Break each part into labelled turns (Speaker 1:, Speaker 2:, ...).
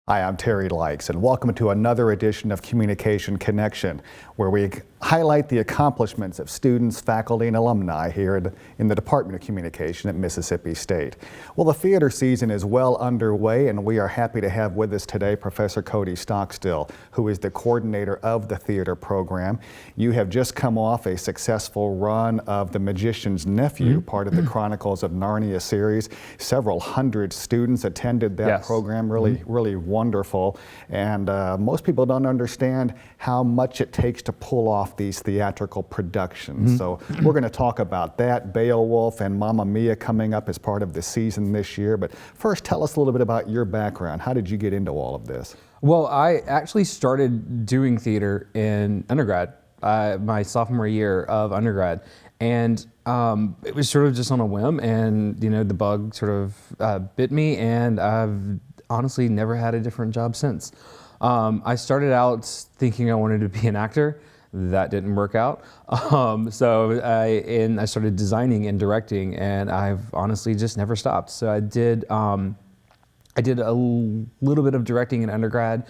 Speaker 1: Hi, I'm Terry Likes, and welcome to another edition of Communication Connection, where we highlight the accomplishments of students, faculty, and alumni here in the Department of Communication at Mississippi State. Well, the theater season is well underway, and we are happy to have with us today Professor Cody Stockstill, who is the coordinator of the theater program. You have just come off a successful run of The Magician's Nephew, part of the Chronicles of Narnia series. Several hundred students attended that program, really wonderful, and most people don't understand how much it takes to pull off these theatrical productions. So we're going to talk about that, Beowulf and Mamma Mia coming up as part of the season this year. But first, tell us a little bit about your background. How did you get into all of this?
Speaker 2: Well, I actually started doing theater in undergrad, my sophomore year of undergrad. And it was sort of just on a whim, and the bug sort of bit me, and I've honestly never had a different job since. I started out thinking I wanted to be an actor. That didn't work out. So I started designing and directing, and I've honestly just never stopped. So I did a little bit of directing in undergrad,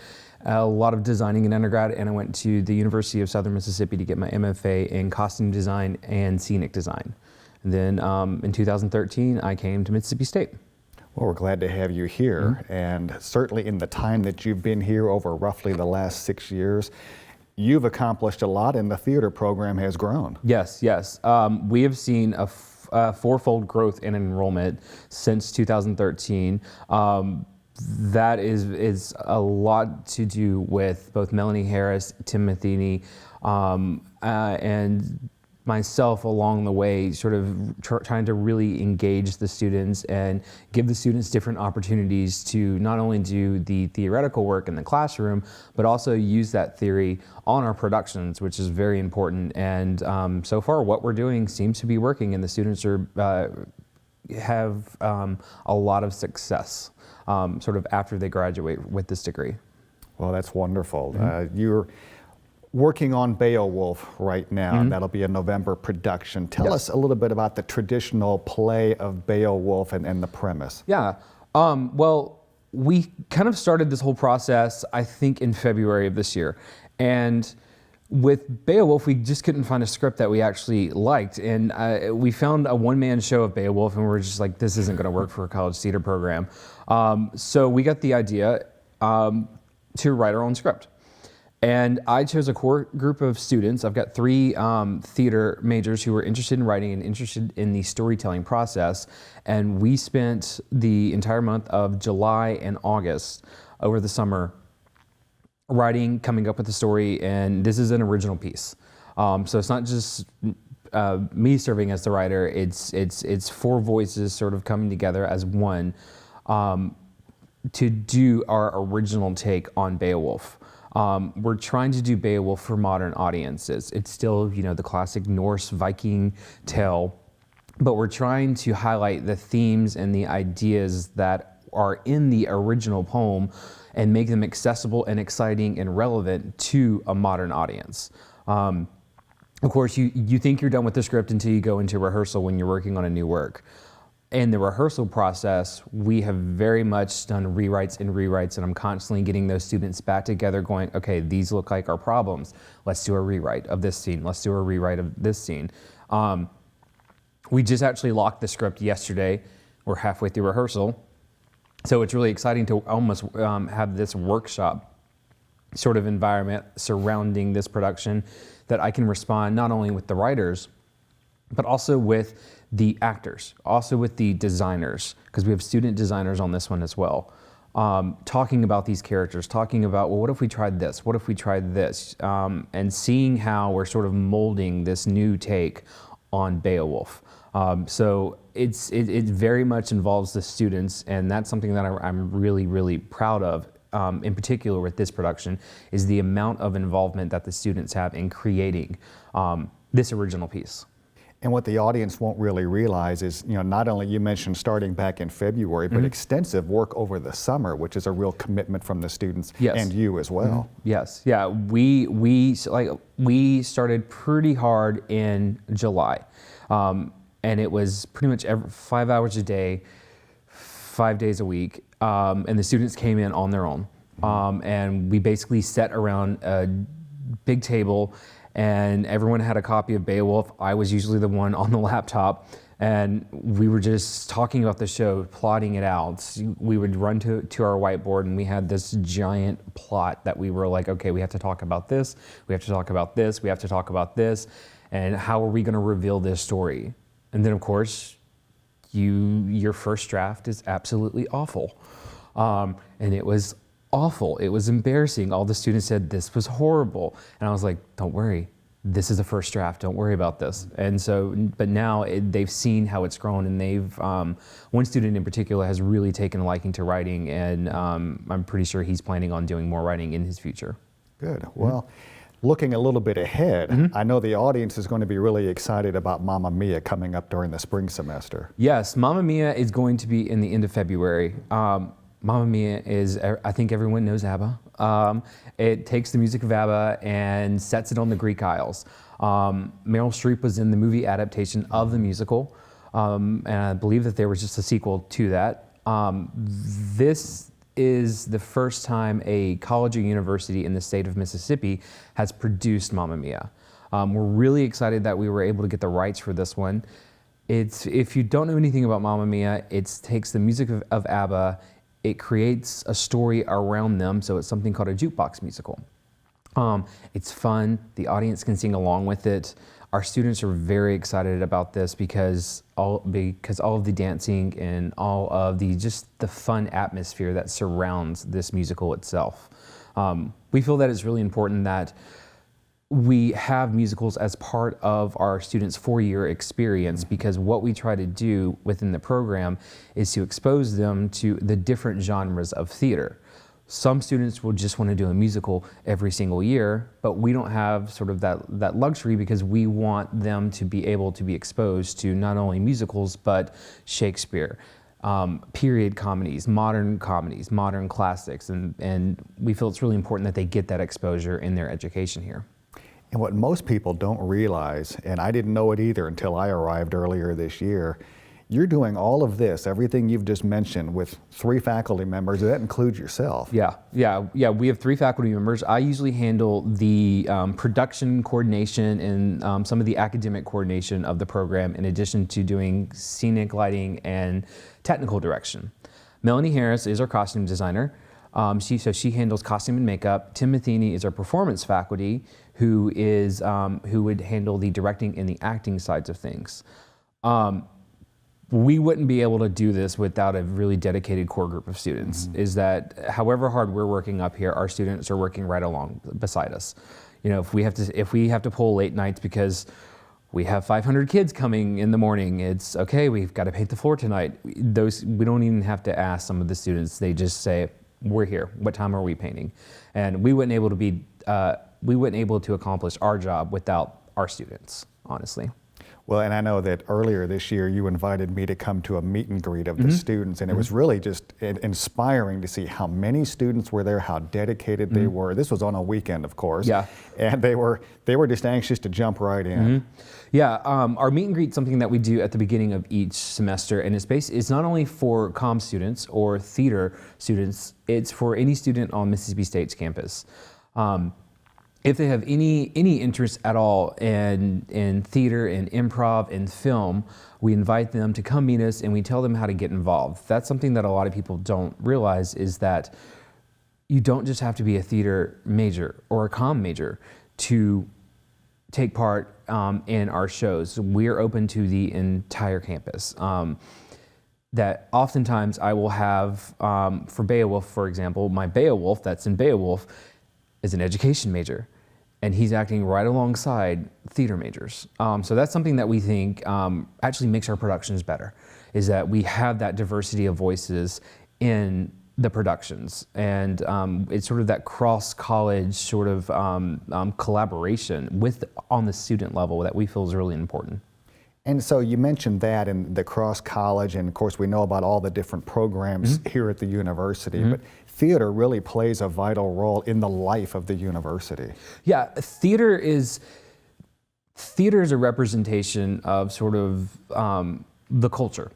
Speaker 2: a lot of designing in undergrad, and I went to the University of Southern Mississippi to get my MFA in costume design and scenic design. And then in 2013, I came to Mississippi State.
Speaker 1: Well, we're glad to have you here, and certainly in the time that you've been here over roughly the last 6 years, you've accomplished a lot, and the theater program has grown.
Speaker 2: Yes. We have seen a fourfold growth in enrollment since 2013. That is a lot to do with both Melanie Harris, Tim Matheny, and myself along the way, sort of trying to really engage the students and give the students different opportunities to not only do the theoretical work in the classroom, but also use that theory on our productions, which is very important. And so far, what we're doing seems to be working, and the students have a lot of success sort of after they graduate with this degree.
Speaker 1: Well, that's wonderful. You're working on Beowulf right now, and that'll be a November production. Tell us a little bit about the traditional play of Beowulf and the premise.
Speaker 2: Yeah, well, we kind of started this whole process, I think, in February of this year. And with Beowulf, we just couldn't find a script that we actually liked. And we found a one-man show of Beowulf, and we were just like, this isn't gonna work for a college theater program. So we got the idea to write our own script. And I chose a core group of students. I've got 3 theater majors who were interested in writing and interested in the storytelling process. And we spent the entire month of July and August over the summer writing, coming up with a story, and this is an original piece. So it's not just me serving as the writer, it's 4 voices sort of coming together as one to do our original take on Beowulf. We're trying to do Beowulf for modern audiences. It's still, the classic Norse Viking tale, but we're trying to highlight the themes and the ideas that are in the original poem and make them accessible and exciting and relevant to a modern audience. Of course, you think you're done with the script until you go into rehearsal when you're working on a new work. In the rehearsal process, we have very much done rewrites, and I'm constantly getting those students back together going, okay, these look like our problems. Let's do a rewrite of this scene. Let's do a rewrite of this scene. We just actually locked the script yesterday. We're halfway through rehearsal. So it's really exciting to almost have this workshop sort of environment surrounding this production that I can respond not only with the writers, but also with the actors, also with the designers, because we have student designers on this one as well, talking about these characters, talking about, well, what if we tried this? What if we tried this? And seeing how we're sort of molding this new take on Beowulf. So it very much involves the students, and that's something that I'm really, really proud of. In particular with this production, is the amount of involvement that the students have in creating this original piece.
Speaker 1: And what the audience won't really realize is, not only you mentioned starting back in February, but extensive work over the summer, which is a real commitment from the students and you as well.
Speaker 2: Yes, yeah, we started pretty hard in July, and it was pretty much 5 hours a day, 5 days a week, and the students came in on their own. And we basically sat around a big table, and everyone had a copy of Beowulf. I was usually the one on the laptop, and we were just talking about the show, plotting it out. We would run to our whiteboard, and we had this giant plot that we were like, okay, we have to talk about this, we have to talk about this, we have to talk about this, and how are we going to reveal this story? And then, of course, your first draft is absolutely awful. And it was awful. It was embarrassing. All the students said this was horrible. And I was like, don't worry. This is the first draft. Don't worry about this. And so, but now they've seen how it's grown, and they've, one student in particular has really taken a liking to writing, and I'm pretty sure he's planning on doing more writing in his future.
Speaker 1: Good. Well, looking a little bit ahead, I know the audience is going to be really excited about Mamma Mia coming up during the spring semester.
Speaker 2: Yes, Mamma Mia is going to be in the end of February. Mamma Mia is, I think everyone knows ABBA. It takes the music of ABBA and sets it on the Greek Isles. Meryl Streep was in the movie adaptation of the musical, and I believe that there was just a sequel to that. This is the first time a college or university in the state of Mississippi has produced Mamma Mia. We're really excited that we were able to get the rights for this one. If you don't know anything about Mamma Mia, it takes the music of ABBA, it creates a story around them, so it's something called a jukebox musical. It's fun, the audience can sing along with it. Our students are very excited about this because all of the dancing and all of just the fun atmosphere that surrounds this musical itself. We feel that it's really important that we have musicals as part of our students' 4-year experience, because what we try to do within the program is to expose them to the different genres of theater. Some students will just want to do a musical every single year, but we don't have sort of that luxury, because we want them to be able to be exposed to not only musicals, but Shakespeare, period comedies, modern classics, and we feel it's really important that they get that exposure in their education here.
Speaker 1: And what most people don't realize, and I didn't know it either until I arrived earlier this year, you're doing all of this, everything you've just mentioned, with 3 faculty members. That includes yourself.
Speaker 2: Yeah. We have 3 faculty members. I usually handle the production coordination and some of the academic coordination of the program, in addition to doing scenic lighting and technical direction. Melanie Harris is our costume designer. So she handles costume and makeup. Tim Matheny is our performance faculty, who would handle the directing and the acting sides of things. We wouldn't be able to do this without a really dedicated core group of students. Is that however hard we're working up here, our students are working right along beside us. You know, if we have to pull late nights because we have 500 kids coming in the morning, it's okay, we've got to paint the floor tonight. We don't even have to ask some of the students. They just say, we're here. What time are we painting? And we wouldn't able to accomplish our job without our students, honestly.
Speaker 1: Well, and I know that earlier this year you invited me to come to a meet and greet of the students, and it was really just inspiring to see how many students were there, how dedicated they were. This was on a weekend, of course. Yeah. And they were just anxious to jump right in.
Speaker 2: Yeah, our meet and greet is something that we do at the beginning of each semester, and it's not only for comm students or theater students, it's for any student on Mississippi State's campus. If they have any interest at all in theater and improv and film, we invite them to come meet us, and we tell them how to get involved. That's something that a lot of people don't realize, is that you don't just have to be a theater major or a comm major to take part in our shows. We're open to the entire campus. That oftentimes I will have, for Beowulf, for example, my Beowulf that's in Beowulf is an education major, and he's acting right alongside theater majors. So that's something that we think actually makes our productions better, is that we have that diversity of voices in the productions. And it's sort of that cross-college sort of collaboration on the student level that we feel is really important.
Speaker 1: And so you mentioned that in the cross-college, and of course we know about all the different programs here at the university, but theater really plays a vital role in the life of the university. Yeah,
Speaker 2: theater is a representation of sort of the culture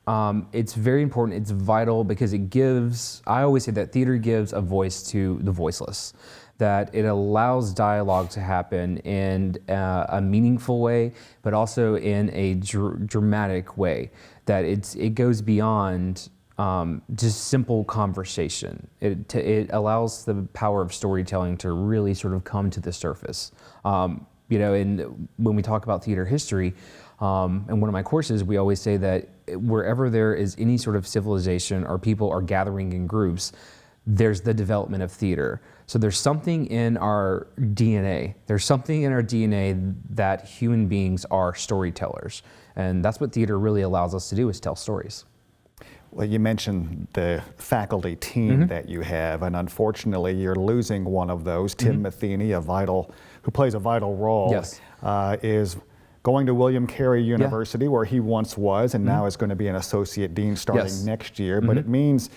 Speaker 2: it's very important. It's vital because it gives, I always say that theater gives a voice to the voiceless, that it allows dialogue to happen in a meaningful way, but also in a dramatic way, that it goes beyond just simple conversation. It allows the power of storytelling to really sort of come to the surface. You know, and when we talk about theater history, in one of my courses, we always say that wherever there is any sort of civilization or people are gathering in groups, there's the development of theater. So there's something in our DNA. There's something in our DNA that human beings are storytellers. And that's what theater really allows us to do, is tell stories.
Speaker 1: Well, you mentioned the faculty team that you have, and unfortunately you're losing one of those. Tim Matheny, who plays a vital role,
Speaker 2: Yes.
Speaker 1: Is going to William Carey University, where he once was, and now is going to be an associate dean starting next year. But it means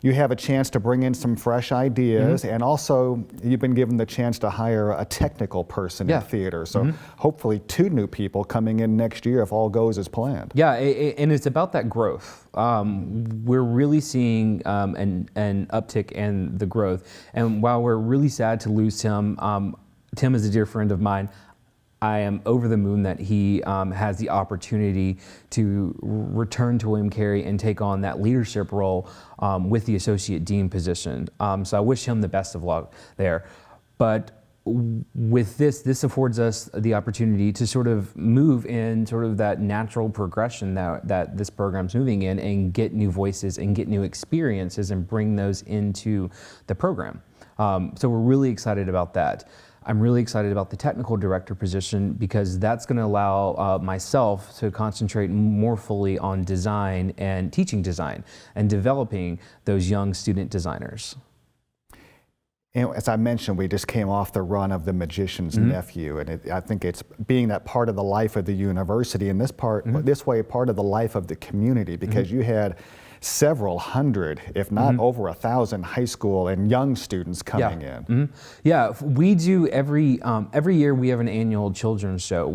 Speaker 1: you have a chance to bring in some fresh ideas, and also you've been given the chance to hire a technical person in theater. So hopefully 2 new people coming in next year if all goes as planned.
Speaker 2: Yeah, and it's about that growth. We're really seeing an uptick in the growth. And while we're really sad to lose Tim, Tim is a dear friend of mine. I am over the moon that he has the opportunity to return to William Carey and take on that leadership role with the associate dean position. So I wish him the best of luck there. But with this affords us the opportunity to sort of move in sort of that natural progression that this program's moving in, and get new voices and get new experiences and bring those into the program. So we're really excited about that. I'm really excited about the technical director position, because that's going to allow myself to concentrate more fully on design and teaching design and developing those young student designers.
Speaker 1: And as I mentioned, we just came off the run of The Magician's Nephew, and I think it's being that part of the life of the university, and this way part of the life of the community, because you had several hundred, if not over 1,000 high school and young students coming in.
Speaker 2: Yeah, we do every year we have an annual children's show.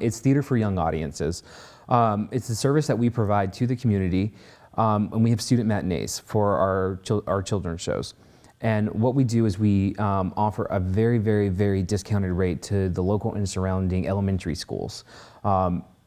Speaker 2: It's theater for young audiences. It's a service that we provide to the community, and we have student matinees for our children's shows. And what we do is we offer a very, very, very discounted rate to the local and surrounding elementary schools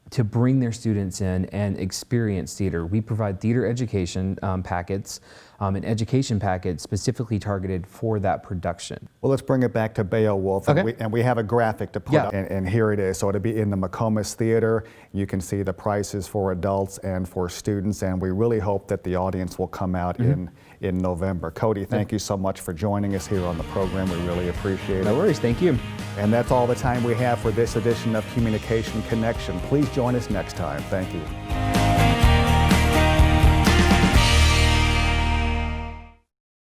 Speaker 2: to bring their students in and experience theater. We provide theater education packets, an education packet specifically targeted for that production.
Speaker 1: Well, let's bring it back to Beowulf, and we have a graphic to put up, and here it is. So it'll be in the McComas Theater. You can see the prices for adults and for students, and we really hope that the audience will come out in November. Cody, thank you so much for joining us here on the program. We really appreciate it.
Speaker 2: No worries, thank you.
Speaker 1: And that's all the time we have for this edition of Communication Connection. Please join us next time. Thank you.